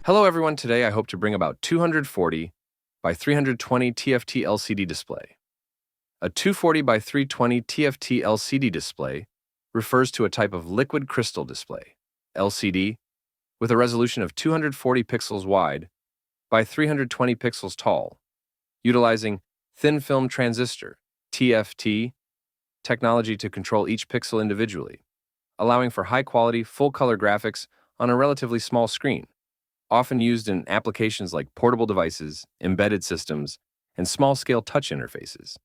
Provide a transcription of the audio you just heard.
Hello everyone, today I hope to bring about 240 by 320 TFT LCD display. A 240 by 320 TFT LCD display refers to a type of liquid crystal display, LCD, with a resolution of 240 pixels wide by 320 pixels tall, utilizing thin film transistor, TFT, technology to control each pixel individually, allowing for high-quality, full-color graphics on a relatively small screen, often used in applications like portable devices, embedded systems, and small-scale touch interfaces.